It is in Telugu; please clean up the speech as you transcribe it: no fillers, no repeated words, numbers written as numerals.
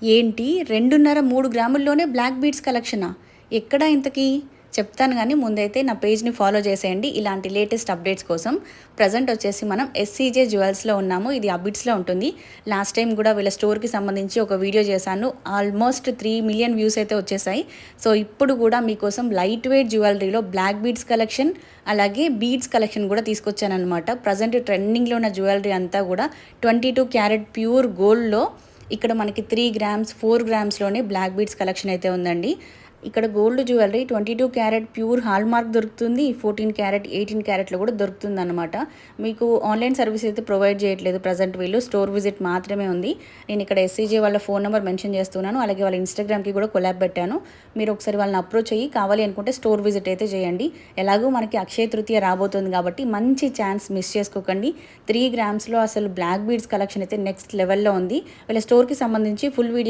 ఏంటి 2.5, 3 గ్రాముల్లోనే బ్లాక్ బీడ్స్ కలెక్షనా? ఎక్కడ ఇంతకీ? చెప్తాను గానీ ముందైతే నా పేజ్‌ని ఫాలో చేసేయండి ఇలాంటి లేటెస్ట్ అప్డేట్స్ కోసం. ప్రెజెంట్ వచ్చేసి మనం ఎస్‌సీజే జ్యువెల్స్‌లో ఉన్నాము. ఇది అబిడ్స్‌లో ఉంటుంది. లాస్ట్ టైం కూడా వీళ్ళ స్టోర్‌కి సంబంధించి ఒక వీడియో చేశాను. ఆల్మోస్ట్ 3 మిలియన్ వ్యూస్ అయితే వచ్చేసాయి. సో ఇప్పుడు కూడా మీకోసం లైట్ వెయిట్ జ్యువెలరీలో బ్లాక్ బీడ్స్ కలెక్షన్, అలాగే బీడ్స్ కలెక్షన్ కూడా తీసుకొచ్చాననమాట. ప్రెజెంట్ ట్రెండింగ్‌లో ఉన్న జ్యువెలరీ అంతా కూడా 22 క్యారెట్ ప్యూర్ గోల్డ్‌లో ఇక్కడ మనకి 3 గ్రామ్స్, 4 గ్రామ్స్‌లోనే బ్లాక్ బీడ్స్ కలెక్షన్ అయితే ఉందండి. ఇక్కడ gold jewellery 22 carrot pure hallmark దొరుకుతుంది. 14 క్యారెట్, 18 క్యారెట్‌లో కూడా దొరుకుతుందన్నమాట. మీకు ఆన్‌లైన్ సర్వీస్ అయితే ప్రొవైడ్ చేయట్లేదు ప్రెజెంట్ వీళ్ళు. స్టోర్ విజిట్ మాత్రమే ఉంది. నేను ఇక్కడ ఎస్‌సీజే వాళ్ళ ఫోన్ నంబర్ మెన్షన్ చేస్తున్నాను. అలాగే వాళ్ళ ఇన్‌స్టాగ్రామ్‌కి కూడా కొలాబ్ పెట్టాను. మీరు ఒకసారి వాళ్ళని అప్రోచ్ అయ్యి కావాలి అనుకుంటే స్టోర్ విజిట్ అయితే చేయండి. ఎలాగో మనకి అక్షయ తృతీయ రాబోతుంది కాబట్టి మంచి ఛాన్స్ మిస్ చేసుకోకండి. 3 గ్రామ్స్‌లో అసలు బ్లాక్ బీడ్స్ కలెక్షన్ అయితే నెక్స్ట్ లెవెల్‌లో ఉంది. వీళ్ళ స్టోర్‌కి సంబంధించి ఫుల్ వీడియో